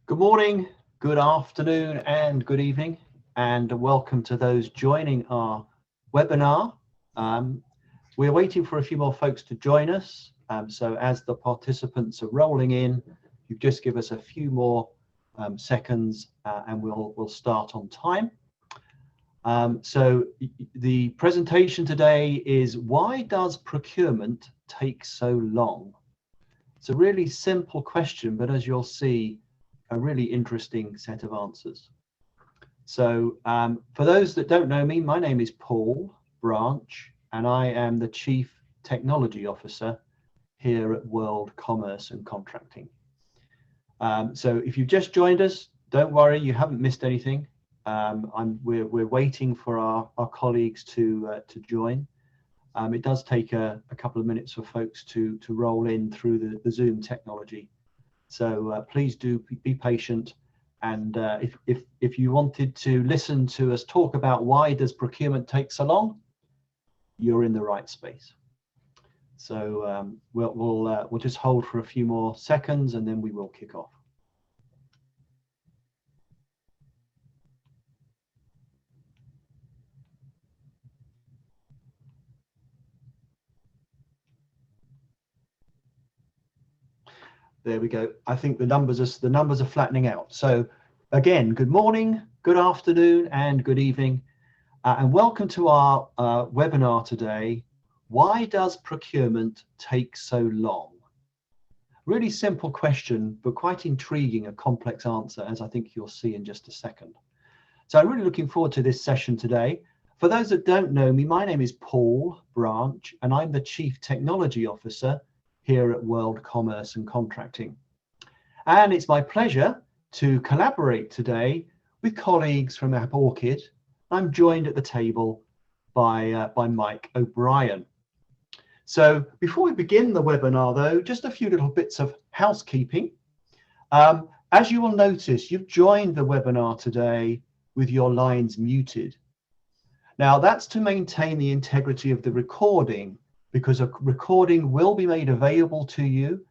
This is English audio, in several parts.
Good morning, good afternoon, and good evening, and welcome to those joining our webinar. We're waiting for a few more folks to join us, so as the participants are rolling in, you just give us a few more seconds and we'll start on time. So the presentation today is, why does procurement take so long? It's a really simple question, but as you'll see, a really interesting set of answers. So for those that don't know me, my name is Paul Branch, and I am the Chief Technology Officer here at World Commerce and Contracting. So if you've just joined us, don't worry, you haven't missed anything. We're waiting for our colleagues to join. It does take a couple of minutes for folks to roll in through the Zoom technology. So please do be patient. And if you wanted to listen to us talk about why does procurement take so long, you're in the right space. So we'll just hold for a few more seconds and then we will kick off. There we go. I think the numbers are flattening out. So again, good morning, good afternoon, and good evening, and welcome to our webinar today. Why does procurement take so long? Really simple question, but quite intriguing, a complex answer, as I think you'll see in just a second. So I'm really looking forward to this session today. For those that don't know me, my name is Paul Branch, and I'm the Chief Technology Officer here at World Commerce and Contracting. And it's my pleasure to collaborate today with colleagues from Orchid. I'm joined at the table by Mike O'Brien. So before we begin the webinar though, just a few little bits of housekeeping. As you will notice, you've joined the webinar today with your lines muted. Now that's to maintain the integrity of the recording, because a recording will be made available to you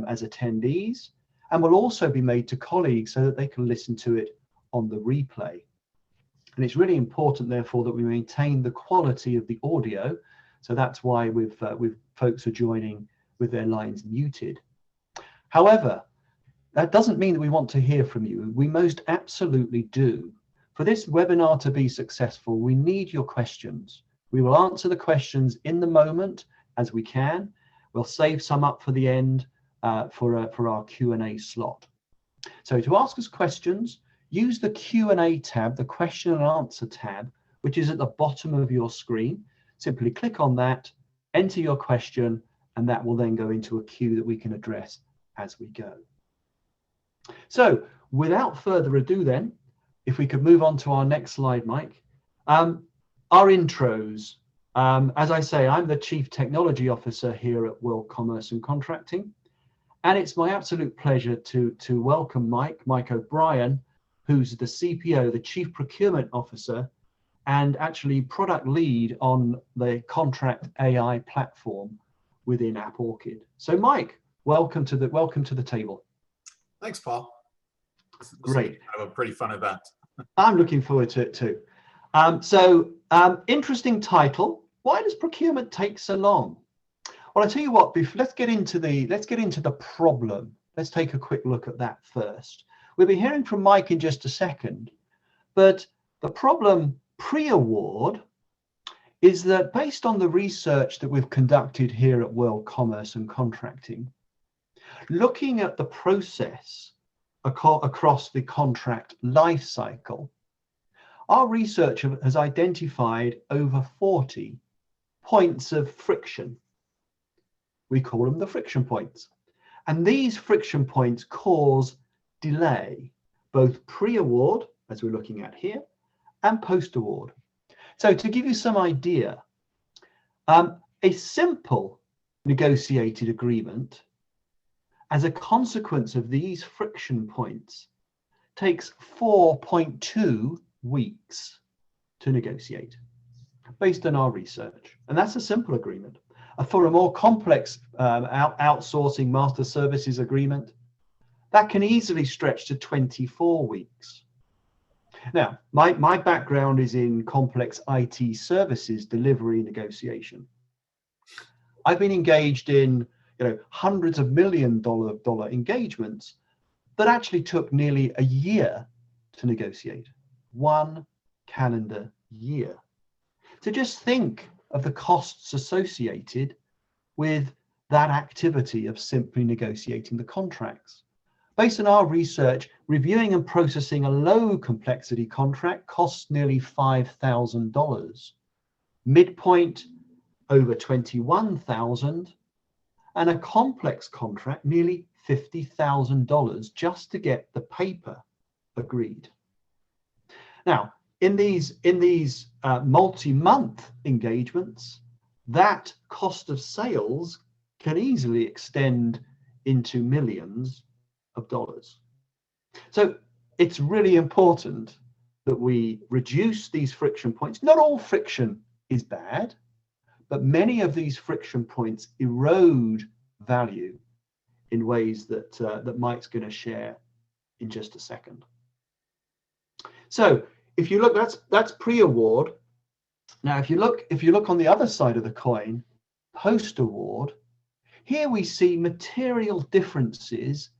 as attendees, and will also be made to colleagues so that they can listen to it on the replay. And it's really important, therefore, that we maintain the quality of the audio. So that's why with folks are joining with their lines muted. However, that doesn't mean that we want to hear from you. We most absolutely do. For this webinar to be successful, we need your questions. We will answer the questions in the moment as we can. We'll save some up for the end for our Q&A slot. So to ask us questions, use the Q&A tab, the question and answer tab, which is at the bottom of your screen. Simply click on that, enter your question, and that will then go into a queue that we can address as we go. So without further ado then, if we could move on to our next slide, Mike. Our intros. As I say, I'm the Chief Technology Officer here at World Commerce and Contracting. And it's my absolute pleasure to welcome Mike O'Brien, who's the CPO, the Chief Procurement Officer, and actually product lead on the ContractAI platform within Orchid. So Mike, welcome to the table. Thanks, Paul. Great. Kind of a pretty fun event. I'm looking forward to it too. Interesting title. Why does procurement take so long? Well, I tell you what. Let's get into the problem. Let's take a quick look at that first. We'll be hearing from Mike in just a second, but the problem pre-award is that, based on the research that we've conducted here at World Commerce and Contracting, looking at the process across the contract life cycle, our research has identified over 40 points of friction. We call them the friction points. And these friction points cause delay, both pre-award, as we're looking at here, and post-award. So to give you some idea, a simple negotiated agreement, as a consequence of these friction points, takes 4.2 weeks to negotiate, based on our research. And that's a simple agreement. For a more complex outsourcing master services agreement, that can easily stretch to 24 weeks. Now, my background is in complex IT services delivery negotiation. I've been engaged in hundreds of $million engagements that actually took nearly a year to negotiate, 1 calendar year. So just think of the costs associated with that activity of simply negotiating the contracts. Based on our research, reviewing and processing a low complexity contract costs nearly $5,000. Midpoint over $21,000, and a complex contract nearly $50,000 just to get the paper agreed. Now, in these multi-month engagements, that cost of sales can easily extend into millions of dollars. So it's really important that we reduce these friction points. Not all friction is bad, but many of these friction points erode value in ways that Mike's going to share in just a second. So if you look, that's pre-award. Now, if you look on the other side of the coin, post-award, here we see material differences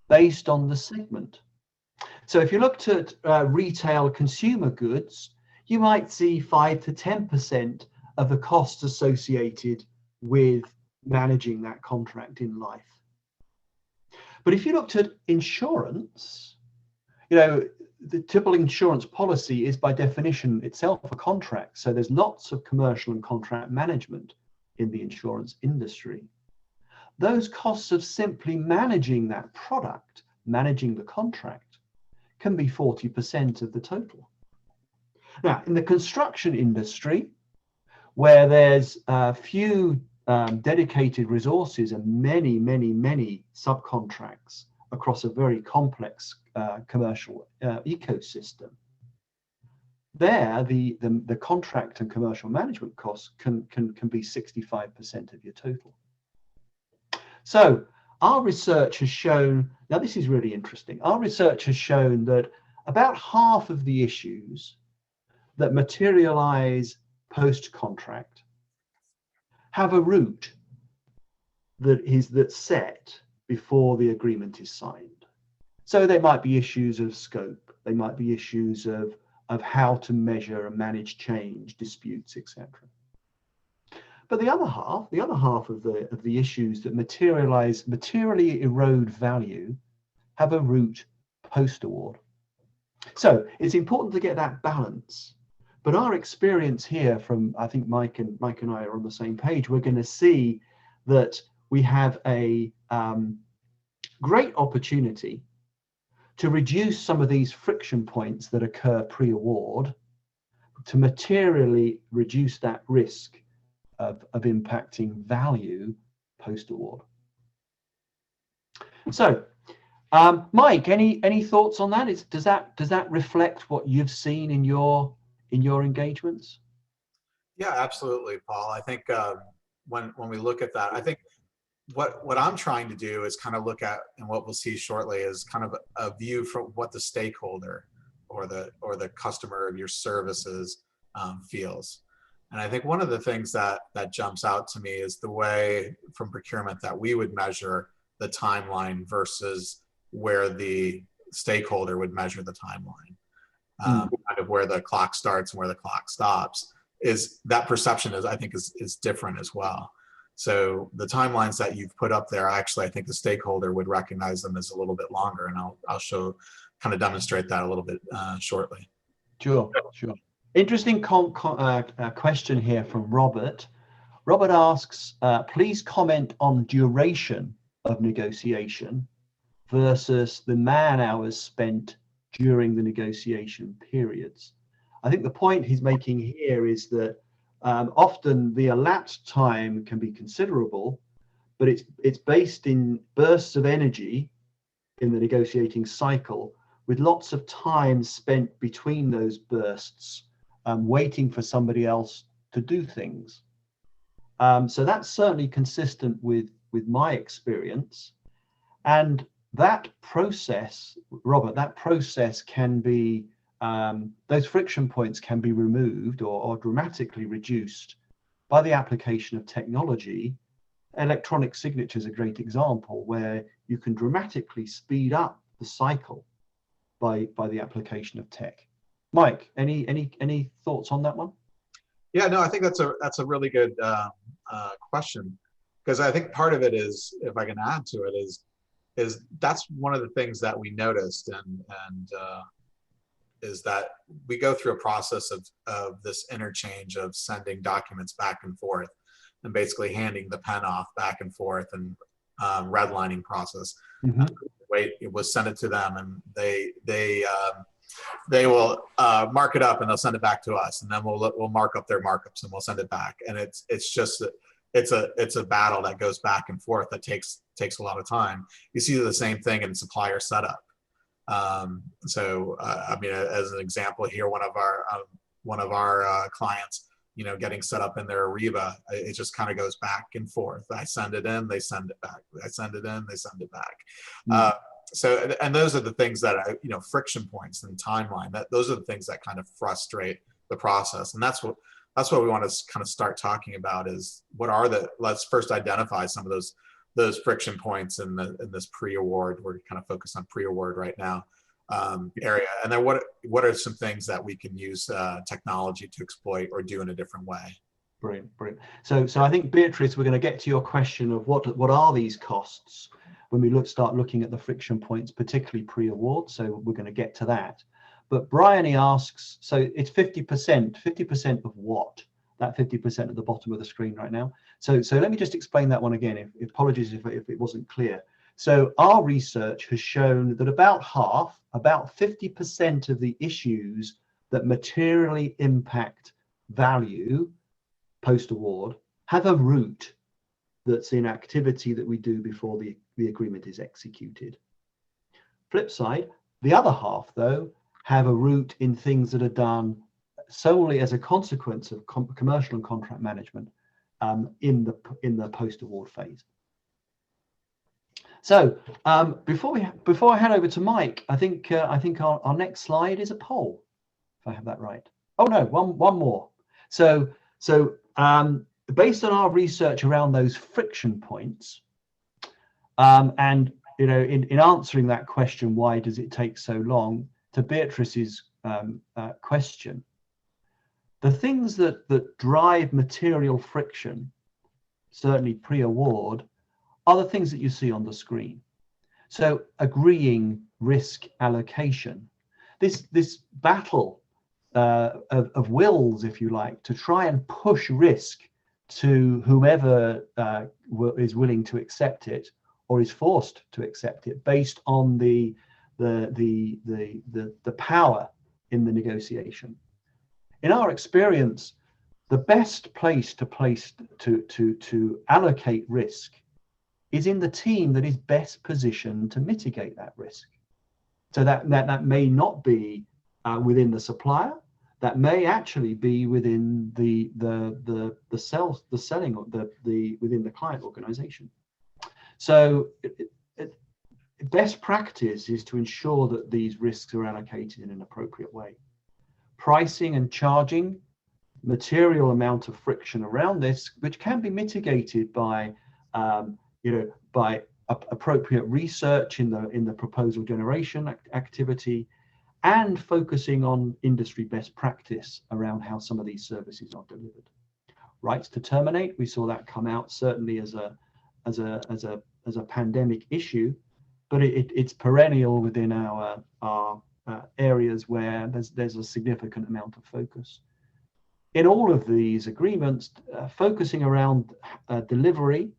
based on the segment. So if you looked at retail consumer goods, you might see 5 to 10% of the costs associated with managing that contract in life. But if you looked at insurance, the typical insurance policy is by definition itself a contract. So there's lots of commercial and contract management in the insurance industry. Those costs of simply managing that product, managing the contract, can be 40% of the total. Now, in the construction industry, where there's few dedicated resources and many subcontracts across a very complex commercial ecosystem, there the contract and commercial management costs can be 65% of your total. So our research has shown, now this is really interesting, our research has shown that about half of the issues that materialize post-contract have a route that's set before the agreement is signed. So there might be issues of scope, they might be issues of how to measure and manage change, disputes, etc. But the other half of the issues that materially erode value have a route post-award. So it's important to get that balance. But our experience here from, I think Mike and I are on the same page, we're going to see that we have a great opportunity to reduce some of these friction points that occur pre-award, to materially reduce that risk of impacting value post-award. So, Mike, any thoughts on that? Does that reflect what you've seen in your engagements? Yeah, absolutely, Paul. I think when we look at that, I think what I'm trying to do is kind of look at, and what we'll see shortly is kind of a view from what the stakeholder or the customer of your services feels. And I think one of the things that jumps out to me is the way from procurement that we would measure the timeline versus where the stakeholder would measure the timeline. Kind of where the clock starts and where the clock stops, is that perception I think is different as well. So the timelines that you've put up there, actually, I think the stakeholder would recognize them as a little bit longer, and I'll kind of demonstrate that a little bit shortly. Sure. Interesting question here from Robert. Robert asks, please comment on duration of negotiation versus the man hours spent during the negotiation periods. I think the point he's making here is that often the elapsed time can be considerable, but it's based in bursts of energy in the negotiating cycle, with lots of time spent between those bursts, waiting for somebody else to do things. So that's certainly consistent with my experience. And that process, Robert, that process can be, those friction points can be removed or dramatically reduced by the application of technology. Electronic signature is a great example where you can dramatically speed up the cycle by the application of tech. Mike, any thoughts on that one? Yeah, no, I think that's a really good question, because I think part of it is, if I can add to it, is that's one of the things that we noticed, and is that we go through a process of this interchange of sending documents back and forth, and basically handing the pen off back and forth, and redlining process. Mm-hmm. Wait, it was send it to them, and they will mark it up, and they'll send it back to us, and then we'll mark up their markups, and we'll send it back. And it's just it's a battle that goes back and forth that takes a lot of time. You see the same thing in supplier setup. I mean, as an example here, one of our clients, getting set up in their Ariba, it just kind of goes back and forth. I send it in, they send it back. I send it in, they send it back. And those are the things that friction points and timeline. Those are the things that kind of frustrate the process, and that's what we want to kind of start talking about. Is let's first identify some of those friction points in this pre-award. We're kind of focused on pre-award right now area, and then what are some things that we can use technology to exploit or do in a different way. Brilliant. So I think, Beatrice, we're going to get to your question of what are these costs when we start looking at the friction points, particularly pre-award. So we're going to get to that. But Bryony asks, so it's 50% of what? That 50% at the bottom of the screen right now. So let me just explain that one again. Apologies if it wasn't clear. So our research has shown that about 50% of the issues that materially impact value post-award have a root that's in activity that we do before the agreement is executed. Flip side, the other half, though, have a root in things that are done solely as a consequence of commercial and contract management in the post-award phase. So before I hand over to Mike, I think our next slide is a poll, if I have that right. Oh no, one more. So based on our research around those friction points, and in answering that question, why does it take so long, to Beatrice's question, the things that drive material friction, certainly pre-award, are the things that you see on the screen. So agreeing risk allocation, this battle of wills, if you like, to try and push risk to whomever is willing to accept it or is forced to accept it based on the power in the negotiation. In our experience, the best place to allocate risk is in the team that is best positioned to mitigate that risk. So that may not be within the supplier. That may actually be within the selling within the client organization. So best practice is to ensure that these risks are allocated in an appropriate way. Pricing and charging, material amount of friction around this, which can be mitigated by appropriate research in the proposal generation activity, and focusing on industry best practice around how some of these services are delivered. Rights to terminate, we saw that come out certainly as a pandemic issue, but it's perennial within our areas where there's a significant amount of focus. In all of these agreements, focusing around delivery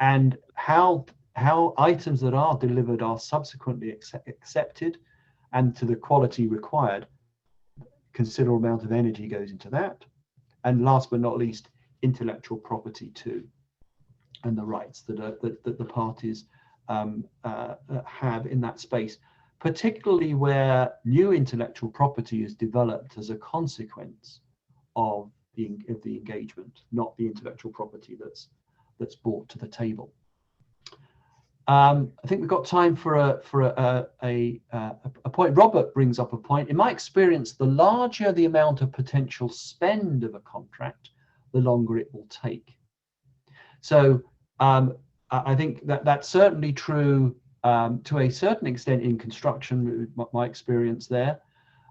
and how items that are delivered are subsequently accepted and to the quality required. Considerable amount of energy goes into that. And last but not least, intellectual property too, and the rights that the parties have in that space, particularly where new intellectual property is developed as a consequence of the engagement, not the intellectual property that's brought to the table. I think we've got time for a point. Robert brings up a point. In my experience, the larger the amount of potential spend of a contract, the longer it will take. So I think that that's certainly true to a certain extent in construction, my experience there.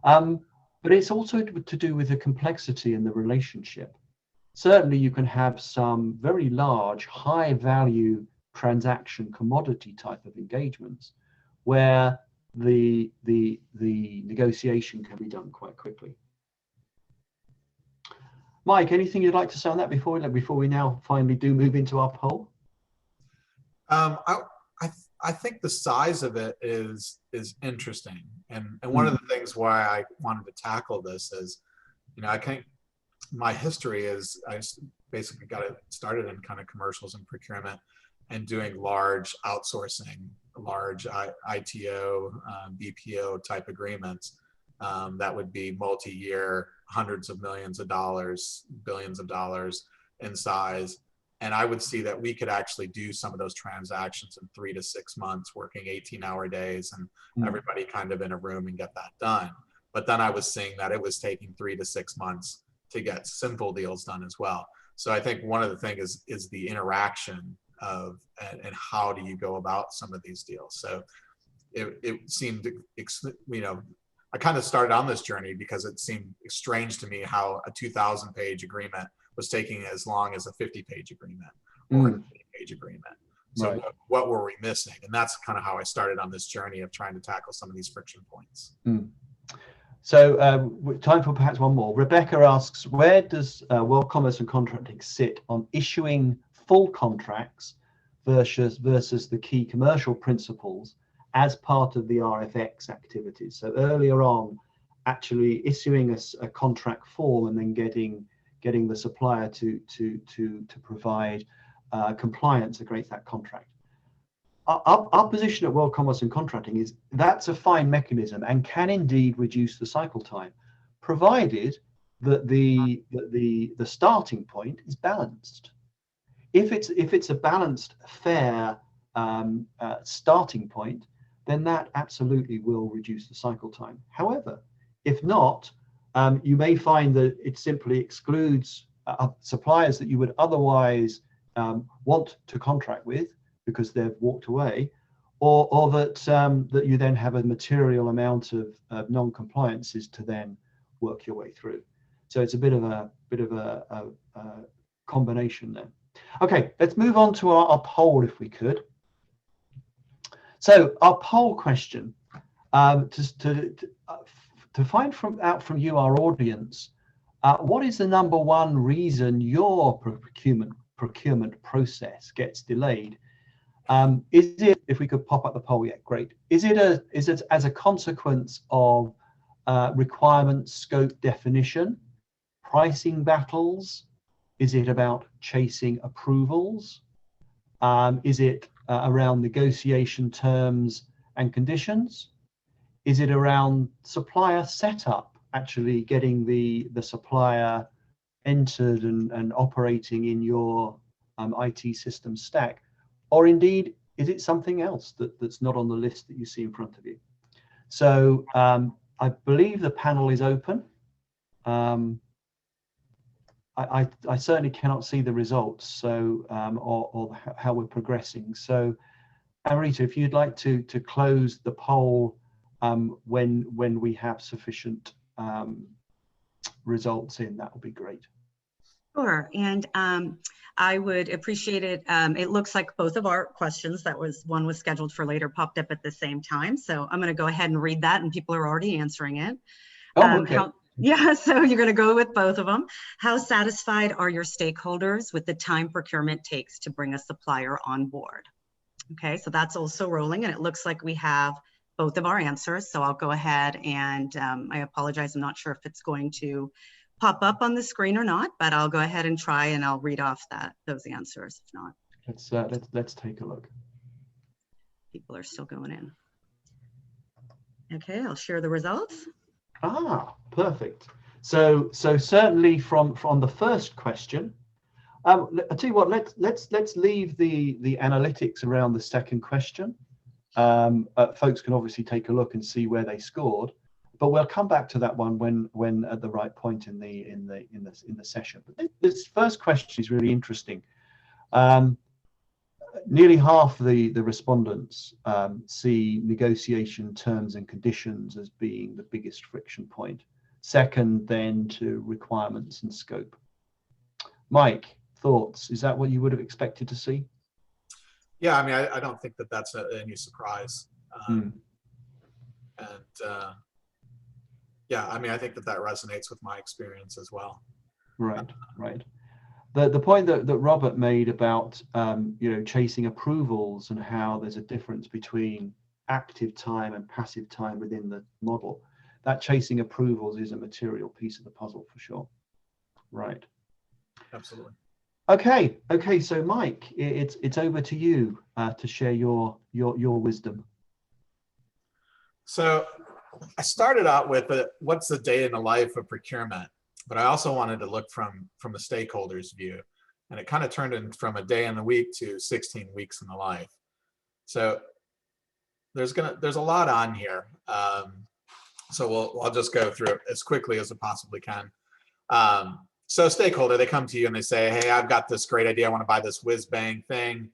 But it's also to do with the complexity and the relationship. Certainly you can have some very large, high value transaction commodity type of engagements where the negotiation can be done quite quickly. Mike, anything you'd like to say on that before we now finally do move into our poll? I think the size of it is interesting, and one of the things why I wanted to tackle this is, I think my history is I basically got it started in kind of commercials and procurement and doing large outsourcing, large ITO, BPO type agreements that would be multi-year, hundreds of millions of dollars, billions of dollars in size. And I would see that we could actually do some of those transactions in 3 to 6 months, working 18-hour days, and everybody kind of in a room and get that done. But then I was seeing that it was taking 3 to 6 months to get simple deals done as well. So I think one of the things is the interaction of and how do you go about some of these deals. So it seemed, I kind of started on this journey because it seemed strange to me how a 2,000-page agreement was taking as long as a 50-page agreement or a 50-page agreement. So right. What were we missing? And that's kind of how I started on this journey of trying to tackle some of these friction points. So time for perhaps one more. Rebecca asks, where does World Commerce and Contracting sit on issuing full contracts versus the key commercial principles as part of the RFX activities? So earlier on, actually issuing a contract form and then getting the supplier to provide compliance against that contract. Our position at World Commerce and Contracting is that's a fine mechanism and can indeed reduce the cycle time, provided that the starting point is balanced. If it's a balanced, fair starting point, then that absolutely will reduce the cycle time. However, if not, you may find that it simply excludes suppliers that you would otherwise want to contract with because they've walked away, or that you then have a material amount of non-compliances to then work your way through. So it's a bit of a combination there. Okay, let's move on to our poll if we could. So our poll question, to find out from you, our audience, what is the number one reason your procurement process gets delayed? Is it, if we could pop up the poll, yeah, great. Is it as a consequence of requirement scope definition, pricing battles? Is it about chasing approvals? Is it around negotiation terms and conditions? Is it around supplier setup, actually getting the supplier entered and operating in your IT system stack? Or indeed, is it something else that's not on the list that you see in front of you? So I believe the panel is open. I certainly cannot see the results, so or how we're progressing. So Amrita, if you'd like to close the poll when we have sufficient results in, that would be great. Sure, and I would appreciate it. It looks like both of our questions, one was scheduled for later, popped up at the same time. So I'm going to go ahead and read that, and people are already answering it. Oh, okay. Yeah, so you're going to go with both of them. How satisfied are your stakeholders with the time procurement takes to bring a supplier on board? Okay, so that's also rolling, and it looks like we have both of our answers. So I'll go ahead and I apologize. I'm not sure if it's going to pop up on the screen or not, but I'll go ahead and try, and I'll read off those answers if not. Let's take a look. People are still going in. Okay, I'll share the results. Ah, perfect. So certainly from the first question, I'll tell you what. Let's leave the analytics around the second question. Folks can obviously take a look and see where they scored, but we'll come back to that one when at the right point in the session. But this first question is really interesting. Nearly half the respondents see negotiation terms and conditions as being the biggest friction point. Second, then to requirements and scope. Mike, thoughts? Is that what you would have expected to see? Yeah, I mean, I don't think that that's any surprise. Yeah, I mean, I think that resonates with my experience as well. Right, right. The point that Robert made about chasing approvals and how there's a difference between active time and passive time within the model, that chasing approvals is a material piece of the puzzle for sure. Right. Absolutely. Okay. So Mike, it's over to you to share your wisdom. So I started out with what's the day in the life of procurement, but I also wanted to look from the stakeholders' view, and it kind of turned in from a day in the week to 16 weeks in the life. So there's a lot on here. So I'll just go through it as quickly as I possibly can. So stakeholder, they come to you and they say, hey, I've got this great idea. I want to buy this whiz bang thing.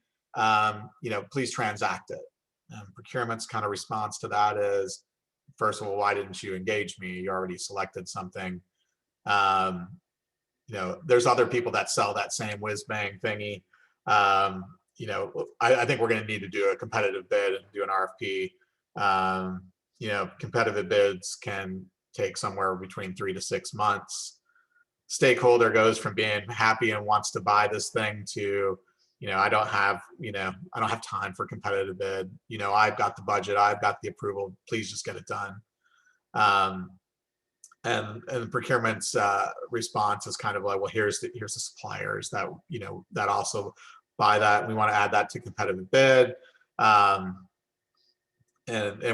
Please transact it. And procurement's kind of response to that is, first of all, why didn't you engage me? You already selected something. There's other people that sell that same whiz bang thingy. I think we're going to need to do a competitive bid and do an RFP. Competitive bids can take somewhere between 3 to 6 months. Stakeholder goes from being happy and wants to buy this thing to, I don't have time for competitive bid. I've got the budget, I've got the approval, please just get it done. And procurement's response is kind of like, well, here's the suppliers that that also buy that. We want to add that to competitive bid, and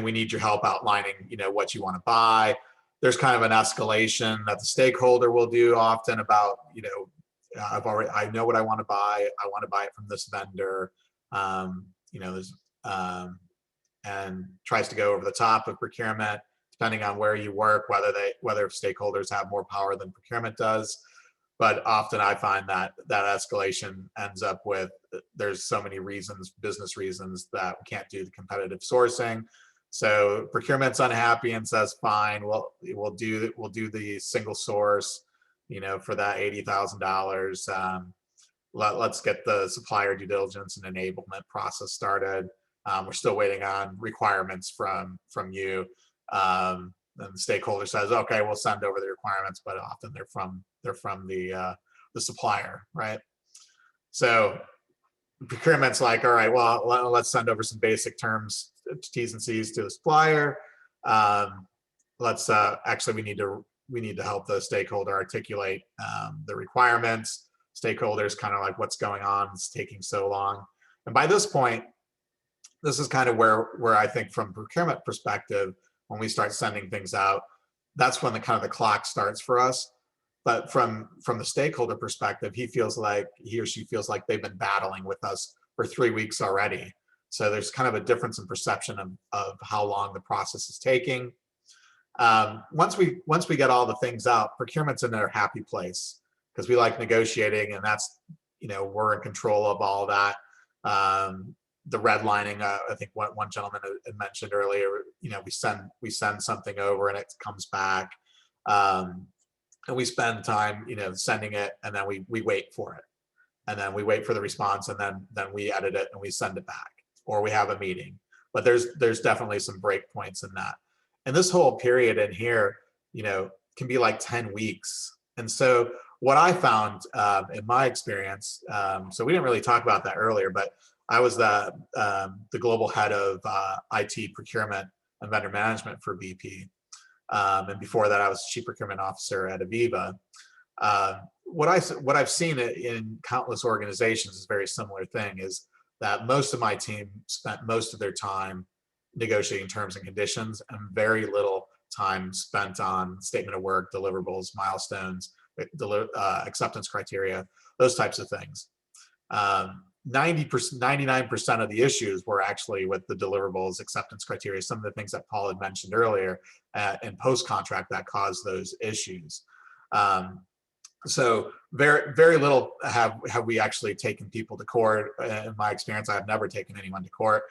we need your help outlining what you want to buy. There's kind of an escalation that the stakeholder will do often about I know what I want to buy. I want to buy it from this vendor. And tries to go over the top of procurement, depending on where you work, whether stakeholders have more power than procurement does. But often I find that escalation ends up with, there's so many reasons, business reasons, that we can't do the competitive sourcing. So procurement's unhappy and says, fine, we'll do the single source, for that $80,000. Let's get the supplier due diligence and enablement process started. We're still waiting on requirements from you. And the stakeholder says, okay, we'll send over the requirements, but often they're from the supplier, right? So procurement's like, all right, well, let's send over some basic terms, T's and C's to the supplier. Actually, we need to help the stakeholder articulate the requirements. Stakeholders kind of like, what's going on? It's taking so long. And by this point, this is kind of where I think from procurement perspective, when we start sending things out, that's when the clock starts for us. But from the stakeholder perspective, he or she feels like they've been battling with us for 3 weeks already. So there's kind of a difference in perception of how long the process is taking. Once we get all the things out, procurement's in their happy place because we like negotiating, and that's, we're in control of all that. The redlining, I think one gentleman had mentioned earlier, we send something over and it comes back, and we spend time, sending it, and then we wait for it, and then we wait for the response, and then we edit it and we send it back, or we have a meeting. But there's definitely some break points in that, and this whole period in here, can be like 10 weeks. And so what I found in my experience, so we didn't really talk about that earlier, but I was the global head of IT procurement and vendor management for BP. And before that, I was chief procurement officer at Aviva. What I've seen in countless organizations is a very similar thing, is that most of my team spent most of their time negotiating terms and conditions and very little time spent on statement of work, deliverables, milestones, acceptance criteria. those types of things. 90%, 99% of the issues were actually with the deliverables, acceptance criteria, some of the things that Paul had mentioned earlier in post-contract that caused those issues. So very little have we actually taken people to court. In my experience, I have never taken anyone to court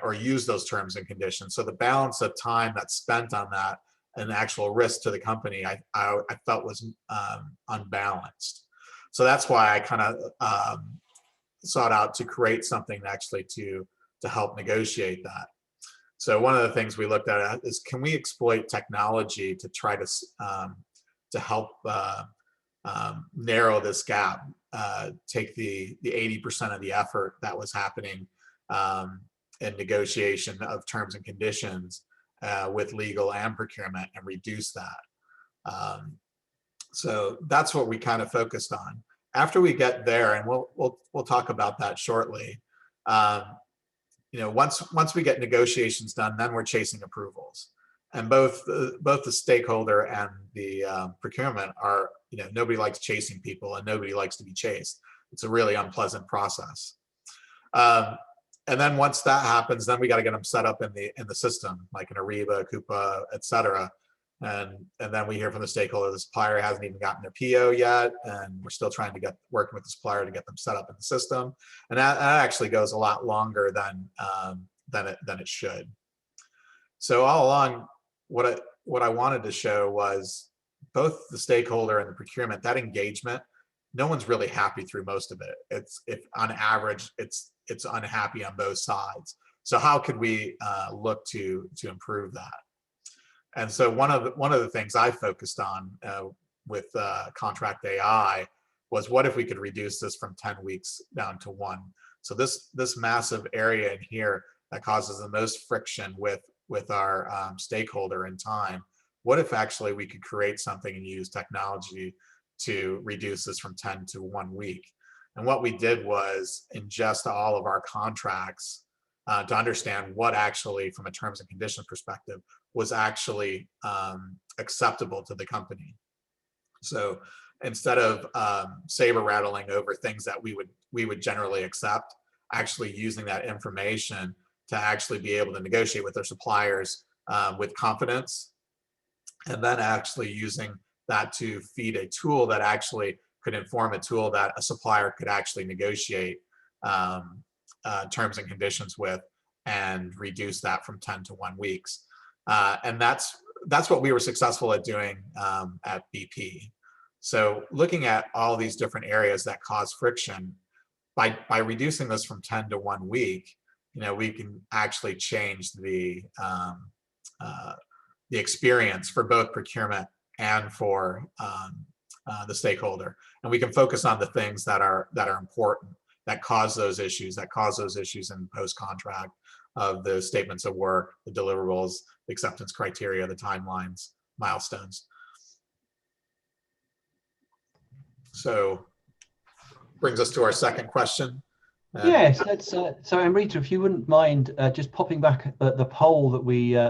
or used those terms and conditions. So the balance of time that's spent on that and actual risk to the company, I felt was unbalanced. So that's why I kind of sought out to create something actually to help negotiate that. So one of the things we looked at is, can we exploit technology to try to help narrow this gap, take the 80% of the effort that was happening in negotiation of terms and conditions with legal and procurement and reduce that. So that's what we kind of focused on. After we get there, and we'll talk about that shortly. Once we get negotiations done, then we're chasing approvals. And both the stakeholder and the procurement are, nobody likes chasing people and nobody likes to be chased. It's a really unpleasant process. And then once that happens, then we got to get them set up in the system, like in Ariba, Coupa, et cetera. And then we hear from the stakeholder, the supplier hasn't even gotten their PO yet, and we're still trying to working with the supplier to get them set up in the system. And that actually goes a lot longer than it should. So all along, what I wanted to show was both the stakeholder and the procurement, that engagement, no one's really happy through most of it. If on average, it's unhappy on both sides. So how could we look to improve that? And so one of the things I focused on with ContractAI was, what if we could reduce this from 10 weeks down to 1? So this massive area in here that causes the most friction with our stakeholder in time, what if actually we could create something and use technology to reduce this from 10 to 1 week? And what we did was ingest all of our contracts to understand what actually, from a terms and conditions perspective, was actually acceptable to the company. So instead of saber rattling over things that we would generally accept, actually using that information to actually be able to negotiate with their suppliers with confidence, and then actually using that to feed a tool that actually could inform a tool that a supplier could actually negotiate terms and conditions with, and reduce that from 10 to 1 weeks. And that's what we were successful at doing at BP. So looking at all these different areas that cause friction, by reducing this from 10 to 1 week, we can actually change the experience for both procurement and for the stakeholder. And we can focus on the things that are important, that cause those issues in post-contract, of the statements of work, the deliverables, the acceptance criteria, the timelines, milestones. So brings us to our second question. Yes, that's so Amrita, if you wouldn't mind just popping back the poll that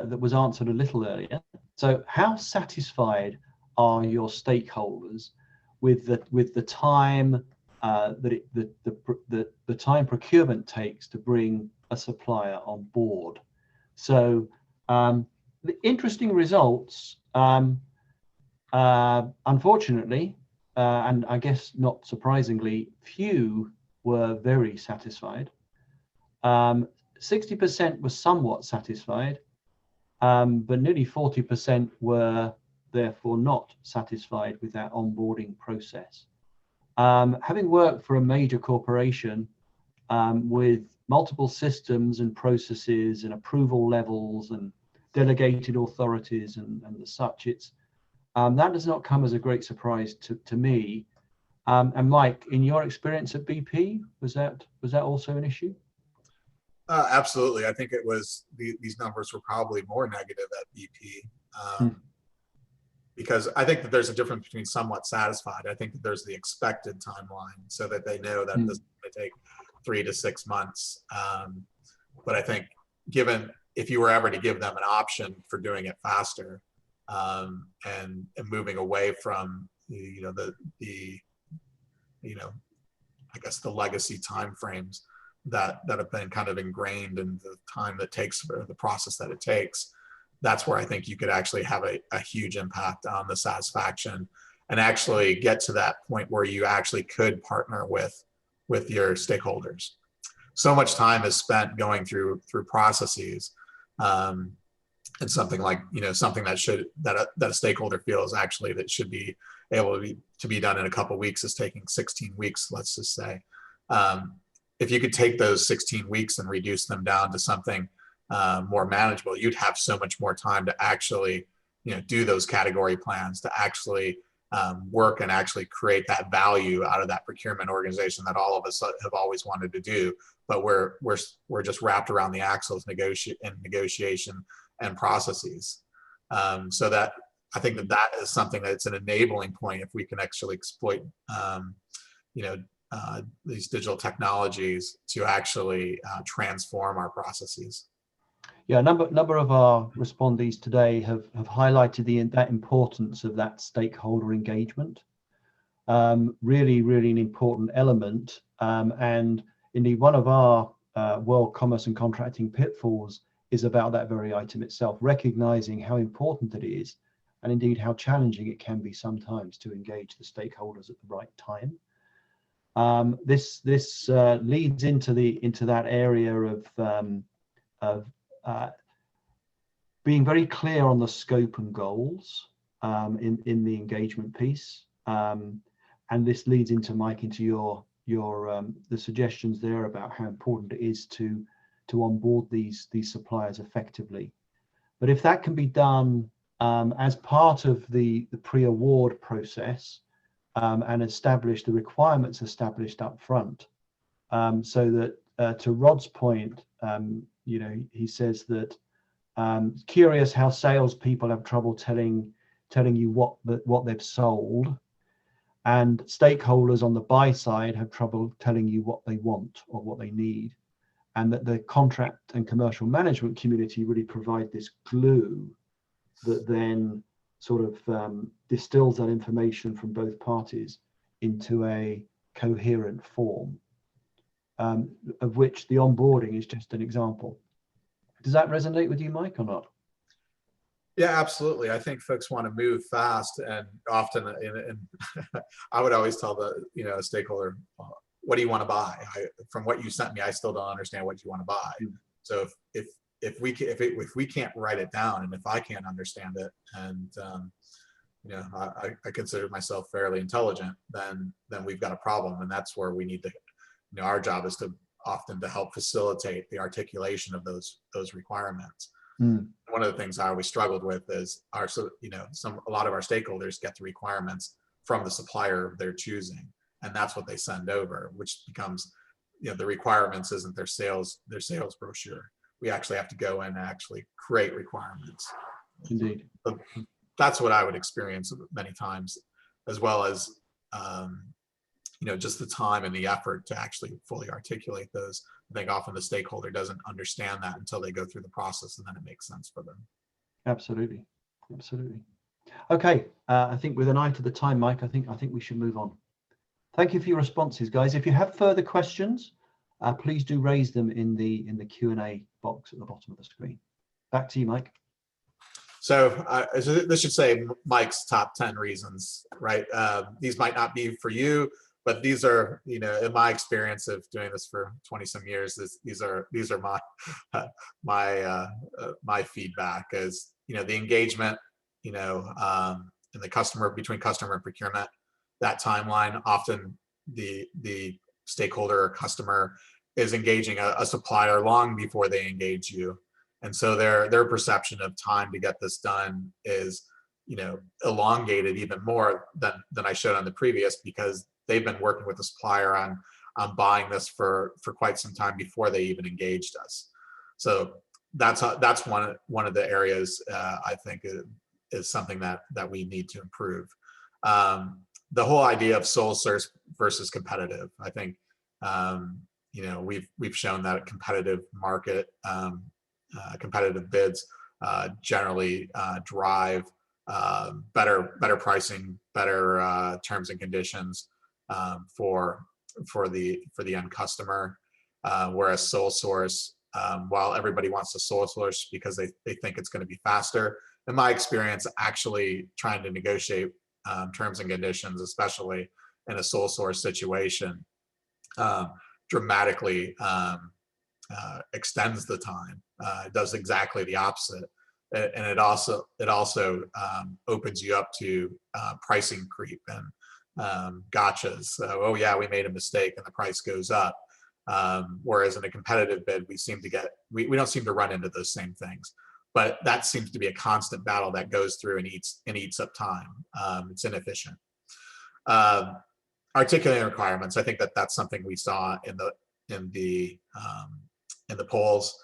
that was answered a little earlier. So how satisfied are your stakeholders with the time the time procurement takes to bring a supplier on board? So the interesting results, unfortunately, and I guess not surprisingly, few were very satisfied. 60% were somewhat satisfied, but nearly 40% were therefore not satisfied with that onboarding process. Having worked for a major corporation with multiple systems and processes and approval levels and delegated authorities and the such, that does not come as a great surprise to me. And Mike, in your experience at BP, was that also an issue? Absolutely. I think it was, these numbers were probably more negative at BP. Because I think that there's a difference between somewhat satisfied. I think that there's the expected timeline, so that they know that this is going to take 3 to 6 months. But I think, given if you were ever to give them an option for doing it faster, and moving away from the I guess the legacy timeframes that have been kind of ingrained in the time that takes, or the process that it takes. That's where I think you could actually have a huge impact on the satisfaction, and actually get to that point where you actually could partner with your stakeholders. So much time is spent going through processes, and something like, something that a stakeholder feels actually that should be able to be done in a couple of weeks is taking 16 weeks, let's just say. If you could take those 16 weeks and reduce them down to something more manageable, you'd have so much more time to actually, do those category plans, to actually work and actually create that value out of that procurement organization that all of us have always wanted to do, but we're just wrapped around the axles negotiation and processes. So that I think that is something that's an enabling point if we can actually exploit these digital technologies to actually transform our processes. Yeah, a number of our respondees today have highlighted that importance of that stakeholder engagement. Really an important element. And indeed, one of our world commerce and contracting pitfalls is about that very item itself, recognizing how important it is, and indeed how challenging it can be sometimes to engage the stakeholders at the right time. This leads into that area of being very clear on the scope and goals in the engagement piece, and this leads into, Mike, into your the suggestions there about how important it is to onboard these suppliers effectively. But if that can be done as part of the pre-award process, and establish the requirements established up front, so that to Rod's point, he says that curious how salespeople have trouble telling you what they've sold, and stakeholders on the buy side have trouble telling you what they want or what they need, and that the contract and commercial management community really provide this glue that then sort of distills that information from both parties into a coherent form, of which the onboarding is just an example. Does that resonate with you, Mike, or not? Yeah, absolutely. I think folks want to move fast, and often, I would always tell the stakeholder, what do you want to buy? From what you sent me, I still don't understand what you want to buy. So if we can't write it down, and if I can't understand it, and I consider myself fairly intelligent, then we've got a problem, and that's where we need to. Our job is to often to help facilitate the articulation of those requirements. One of the things I always struggled with is a lot of our stakeholders get the requirements from the supplier they're choosing, and that's what they send over, which becomes, the requirements isn't their sales brochure. We actually have to go in and actually create requirements. Indeed. But that's what I would experience many times, as well as just the time and the effort to actually fully articulate those. I think often the stakeholder doesn't understand that until they go through the process, and then it makes sense for them. Absolutely. Okay, I think with an eye to the time, Mike, I think we should move on. Thank you for your responses, guys. If you have further questions, please do raise them in the Q&A box at the bottom of the screen. Back to you, Mike. So this should say Mike's top 10 reasons, right? These might not be for you, but these are, in my experience of doing this for 20 some years, these are my feedback is, the engagement, in the customer, between customer and procurement, that timeline. Often the stakeholder or customer is engaging a supplier long before they engage you, and so their perception of time to get this done is, elongated even more than I showed on the previous, because they've been working with the supplier on buying this for quite some time before they even engaged us. So that's one of the areas I think is something that we need to improve. The whole idea of sole source versus competitive, I think, we've shown that a competitive market, competitive bids generally drive better pricing, better terms and conditions, for the end customer. Whereas sole source, while everybody wants to sole source because they think it's going to be faster, in my experience, actually trying to negotiate terms and conditions, especially in a sole source situation, dramatically extends the time. It does exactly the opposite, and it also opens you up to pricing creep and gotchas. So, oh yeah, we made a mistake, and the price goes up. Whereas in a competitive bid, we don't seem to run into those same things. But that seems to be a constant battle that goes through and eats up time. It's inefficient. Articulating requirements, I think that's something we saw in the polls,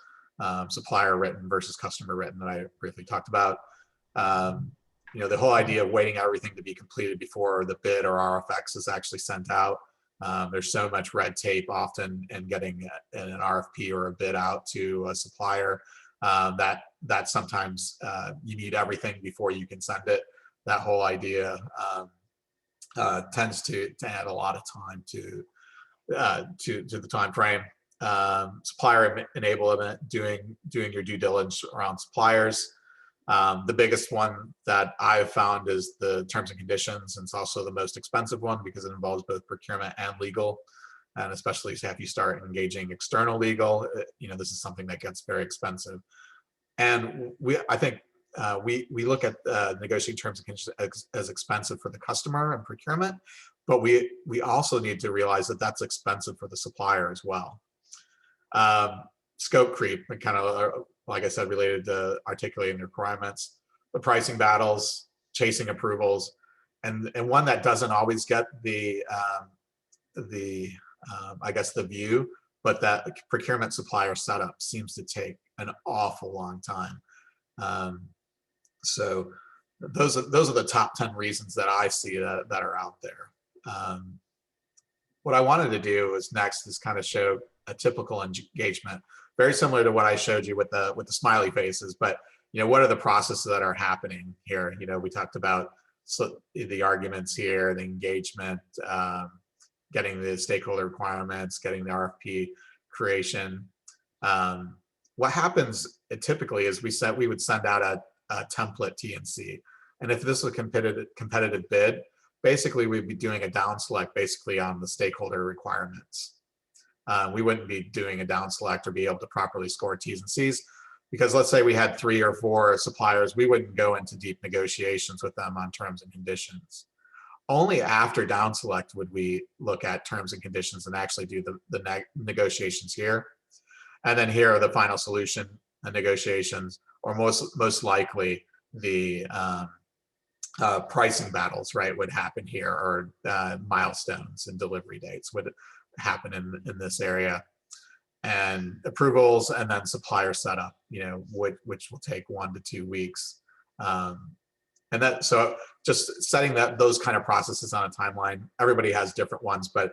supplier written versus customer written, that I briefly talked about. The whole idea of waiting everything to be completed before the bid or RFX is actually sent out. There's so much red tape often in getting an RFP or a bid out to a supplier that sometimes you need everything before you can send it. That whole idea tends to add a lot of time to the time frame. Supplier enablement, doing your due diligence around suppliers. The biggest one that I've found is the terms and conditions, and it's also the most expensive one because it involves both procurement and legal. And especially if you start engaging external legal, this is something that gets very expensive. And I think we look at negotiating terms and conditions as expensive for the customer and procurement, but we also need to realize that that's expensive for the supplier as well. Scope creep, and kind of, like I said, related to articulating the requirements, the pricing battles, chasing approvals, and one that doesn't always get the I guess the view, but that procurement supplier setup seems to take an awful long time. So those are the top 10 reasons that I see that are out there. What I wanted to do next is kind of show a typical engagement, very similar to what I showed you with the smiley faces, but what are the processes that are happening here? We talked about the arguments here, the engagement, getting the stakeholder requirements, getting the RFP creation. What happens typically is we would send out a template T&C, and if this was a competitive bid, basically we'd be doing a down select basically on the stakeholder requirements. We wouldn't be doing a down select or be able to properly score T's and C's, because let's say we had 3 or 4 suppliers, we wouldn't go into deep negotiations with them on terms and conditions. Only after down select would we look at terms and conditions and actually do the negotiations here. And then here are the final solution negotiations, or most likely the pricing battles, right, would happen here, or milestones and delivery dates would happen in this area, and approvals, and then supplier setup, which will take 1 to 2 weeks. And that, so just setting those kind of processes on a timeline. Everybody has different ones, but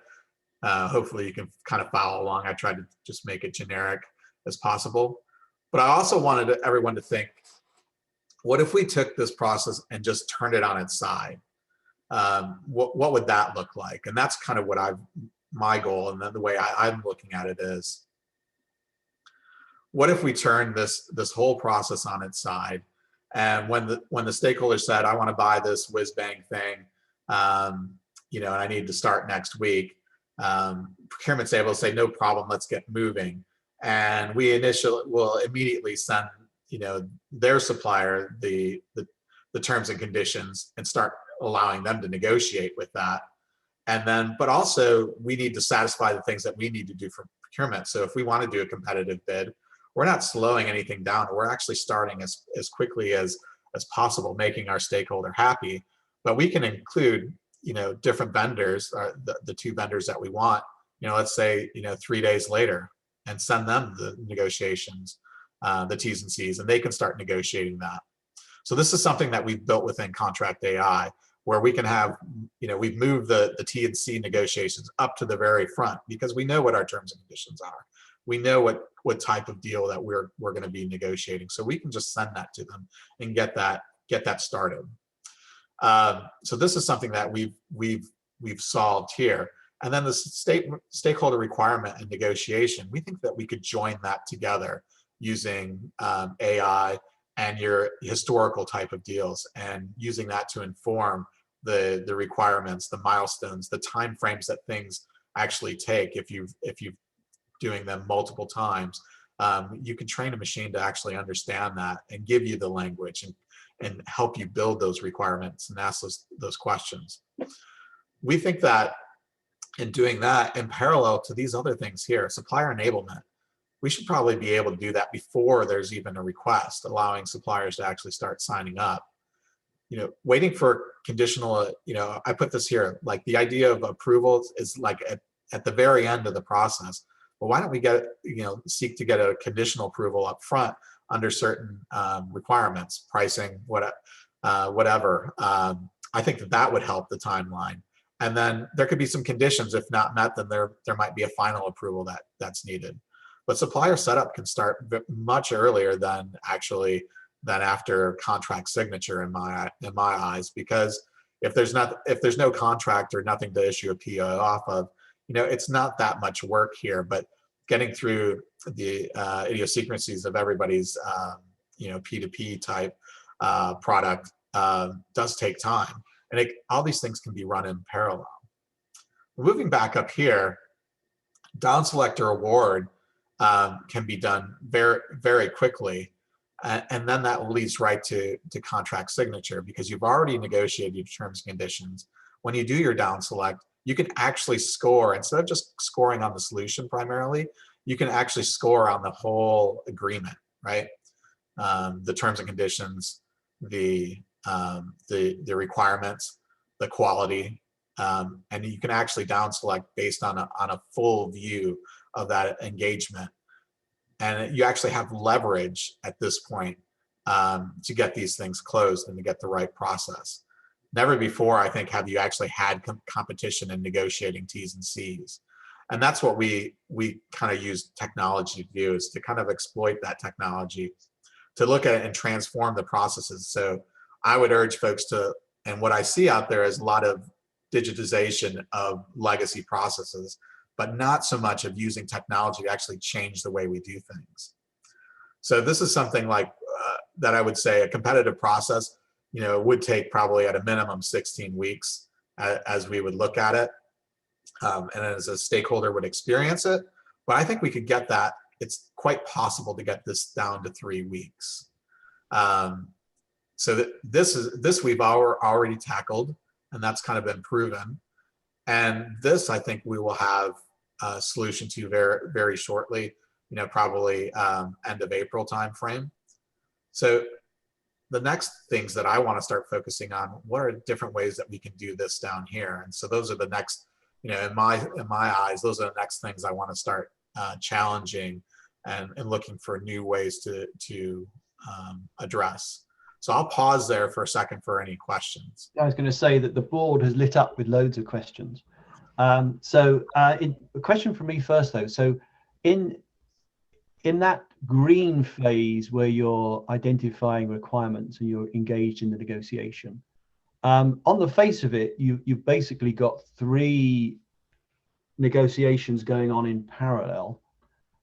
hopefully you can kind of follow along. I tried to just make it generic as possible. But I also wanted everyone to think, what if we took this process and just turned it on its side? What would that look like? And that's kind of what my goal, and then the way I'm looking at it is, what if we turn this whole process on its side? And when the stakeholder said, I want to buy this whiz bang thing, and I need to start next week, procurement's able to say, no problem, let's get moving. And we will immediately send their supplier the terms and conditions and start allowing them to negotiate with that. And then, but also we need to satisfy the things that we need to do for procurement. So if we want to do a competitive bid, we're not slowing anything down. We're actually starting as quickly as possible, making our stakeholder happy. But we can include, different vendors, or the 2 vendors that we want, let's say, 3 days later, and send them the negotiations, the T's and C's, and they can start negotiating that. So this is something that we've built within ContractAI, where we can have, we've moved the T and C negotiations up to the very front, because we know what our terms and conditions are. We know what type of deal that we're going to be negotiating. So we can just send that to them and get that started. So this is something that we've we've solved here. And then the stakeholder requirement and negotiation, we think that we could join that together using AI and your historical type of deals, and using that to inform the requirements, the milestones, the time frames that things actually take. If you've doing them multiple times, you can train a machine to actually understand that and give you the language and help you build those requirements and ask those questions. We think that in doing that, in parallel to these other things here, supplier enablement, we should probably be able to do that before there's even a request, allowing suppliers to actually start signing up. Waiting for conditional, I put this here, like the idea of approvals is like at the very end of the process. Well, why don't we seek to get a conditional approval up front under certain requirements, pricing, whatever. I think that would help the timeline. And then there could be some conditions. If not met, then there might be a final approval that's needed. But supplier setup can start much earlier than after contract signature in my eyes, because if there's no contract or nothing to issue a PO off of, it's not that much work here. But getting through the idiosyncrasies of everybody's P2P type product does take time. And all these things can be run in parallel. Moving back up here, down select or award can be done very, very quickly. And then that leads right to contract signature, because you've already negotiated your terms and conditions. When you do your down select, you can actually score, instead of just scoring on the solution primarily, you can actually score on the whole agreement, right? The terms and conditions, the requirements, the quality, and you can actually down select based on a full view of that engagement. And you actually have leverage at this point to get these things closed and to get the right process. Never before, I think, have you actually had competition in negotiating T's and C's. And that's what we kind of use technology to do, is to kind of exploit that technology to look at it and transform the processes. So I would urge folks to, and what I see out there is a lot of digitization of legacy processes, but not so much of using technology to actually change the way we do things. So this is something like that I would say a competitive process, would take probably at a minimum 16 weeks as we would look at it, and as a stakeholder would experience it. But I think we could get that. It's quite possible to get this down to 3 weeks. So this we've already tackled, and that's kind of been proven. And this, I think, we will have a solution to very, very shortly, probably end of April timeframe. So the next things that I want to start focusing on, what are different ways that we can do this down here? And so those are the next, in my eyes, those are the next things I want to start challenging and looking for new ways to address. So I'll pause there for a second for any questions. I was going to say that the board has lit up with loads of questions. A question from me first, though. So in that green phase where you're identifying requirements and you're engaged in the negotiation, on the face of it, you've basically got 3 negotiations going on in parallel.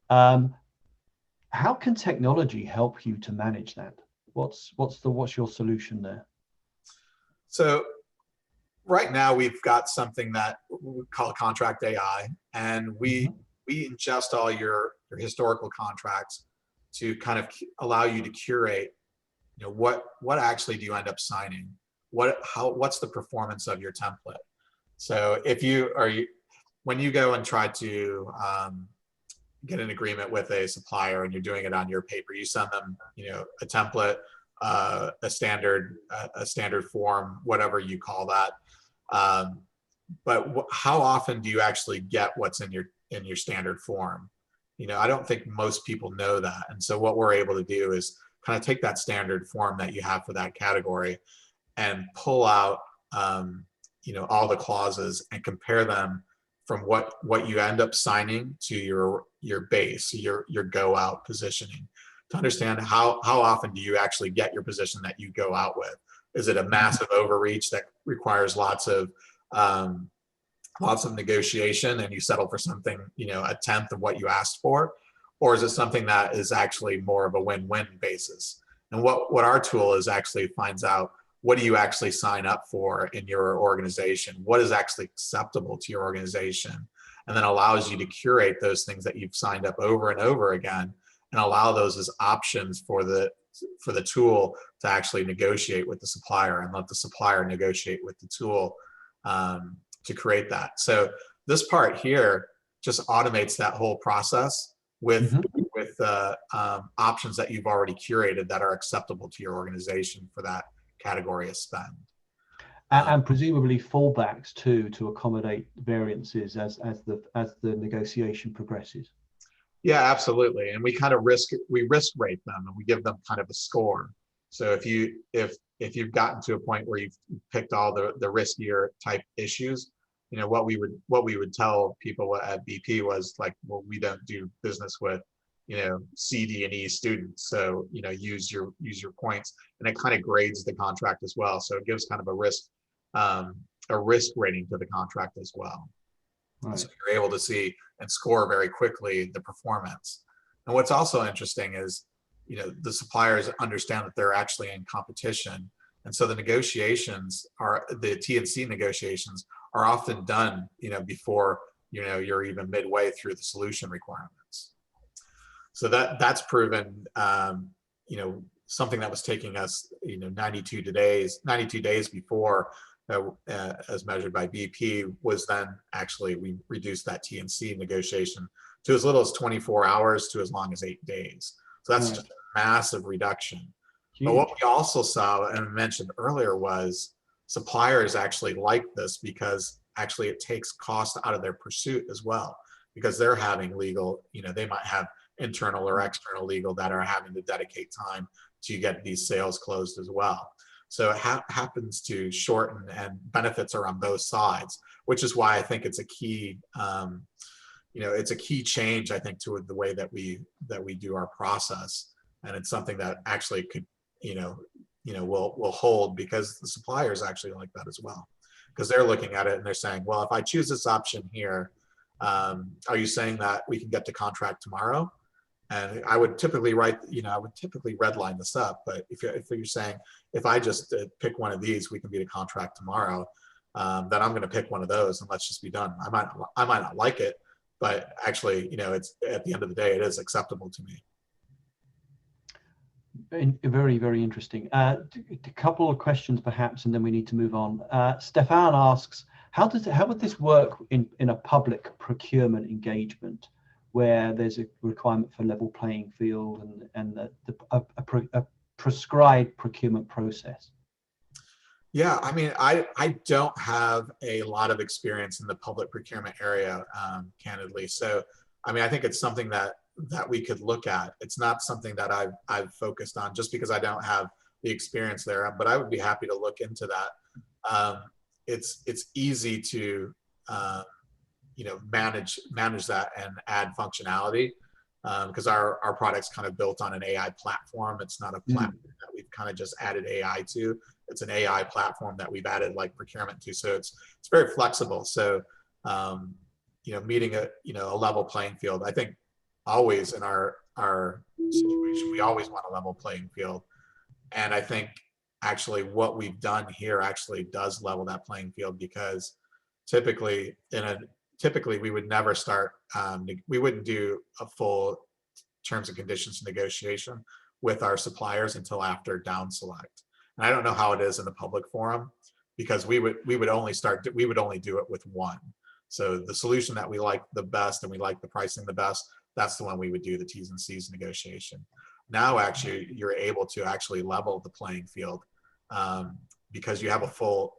How can technology help you to manage that? What's your solution there? So right now we've got something that we call ContractAI, and we ingest all your historical contracts to kind of allow you to curate, what actually do you end up signing? What's the performance of your template? So when you go and try to get an agreement with a supplier and you're doing it on your paper, you send them, a template, a standard form, whatever you call that. But how often do you actually get what's in your standard form? I don't think most people know that. And so what we're able to do is kind of take that standard form that you have for that category and pull out, all the clauses and compare them from what you end up signing to your base, your go out positioning, to understand how often do you actually get your position that you go out with. Is it a massive overreach that requires lots of lots of negotiation and you settle for something, a tenth of what you asked for? Or is it something that is actually more of a win-win basis? And what our tool is actually finds out, what do you actually sign up for in your organization? What is actually acceptable to your organization? And then allows you to curate those things that you've signed up over and over again, and allow those as options for the tool to actually negotiate with the supplier, and let the supplier negotiate with the tool to create that. So this part here just automates that whole process with options that you've already curated that are acceptable to your organization for that category of spend. And presumably fallbacks too, to accommodate variances as the negotiation progresses. Yeah, absolutely. And we kind of risk rate them, and we give them kind of a score. So if you've gotten to a point where you've picked all the riskier type issues, what we would tell people at BP was like, well, we don't do business with C, D, and E students. So use your points, and it kind of grades the contract as well. So it gives kind of a risk rating to the contract as well. Right. So you're able to see and score very quickly the performance. And what's also interesting is, the suppliers understand that they're actually in competition. And so the T&C negotiations are often done, before, you're even midway through the solution requirements. So that's proven, something that was taking us, 92 days before, as measured by BP, was then actually, we reduced that T&C negotiation to as little as 24 hours to as long as 8 days. So that's just a massive reduction. Huge. But what we also saw and mentioned earlier was suppliers actually like this, because actually it takes cost out of their pursuit as well, because they're having legal, they might have internal or external legal that are having to dedicate time to get these sales closed as well. So it happens to shorten, and benefits are on both sides, which is why I think it's a key, it's a key change, I think, to the way that we do our process. And it's something that actually could, will hold, because the suppliers actually like that as well, because they're looking at it and they're saying, well, if I choose this option here, are you saying that we can get to contract tomorrow? And I would typically redline this up. But if you're saying, if I just pick one of these, we can be to contract tomorrow, then I'm going to pick one of those and let's just be done. I might not like it, but actually, it's, at the end of the day, it is acceptable to me. Very, very interesting. A couple of questions perhaps, and then we need to move on. Stefan asks, how would this work in a public procurement engagement, where there's a requirement for level playing field and a prescribed procurement process? Yeah, I mean, I don't have a lot of experience in the public procurement area, candidly. So, I mean, I think it's something that we could look at. It's not something that I've focused on, just because I don't have the experience there. But I would be happy to look into that. It's easy to manage that and add functionality, because our product's kind of built on an AI platform. It's not a platform that we've kind of just added AI to. It's an AI platform that we've added like procurement to. So it's very flexible. So meeting a level playing field. I think always in our situation, we always want a level playing field. And I think actually what we've done here actually does level that playing field, because typically we would never start, we wouldn't do a full terms and conditions negotiation with our suppliers until after down select. And I don't know how it is in the public forum, because we would only do it with one. So the solution that we like the best and we like the pricing the best, that's the one we would do the T's and C's negotiation. Now, actually, you're able to actually level the playing field, because you have a full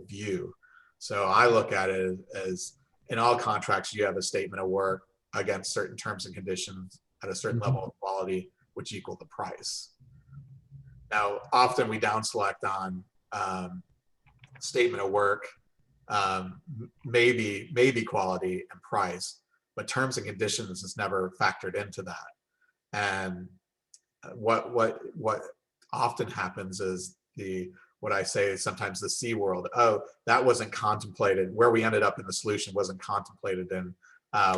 view. So I look at it as, in all contracts, you have a statement of work against certain terms and conditions at a certain level of quality, which equal the price. Now, often we down select on statement of work, maybe quality and price, but terms and conditions is never factored into that. And what often happens is what I say is sometimes the C world. Oh, that wasn't contemplated. Where we ended up in the solution wasn't contemplated in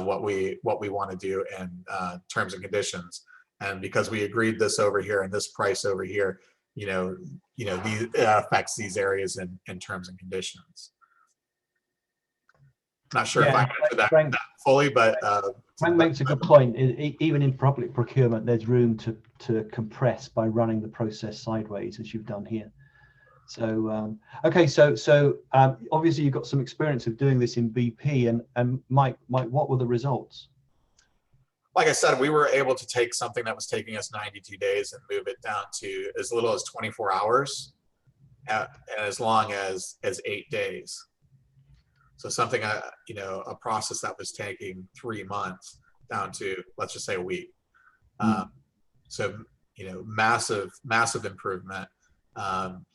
what we want to do in terms and conditions. And because we agreed this over here and this price over here, these affects these areas in terms and conditions. Not sure if I answered that fully, but Frank makes a good point. Even in public procurement, there's room to compress by running the process sideways, as you've done here. So okay, so obviously you've got some experience of doing this in BP, and Mike, what were the results? Like I said, we were able to take something that was taking us 92 days and move it down to as little as 24 hours, and as long as 8 days. So something, a process that was taking 3 months down to, let's just say, a week. So, massive improvement.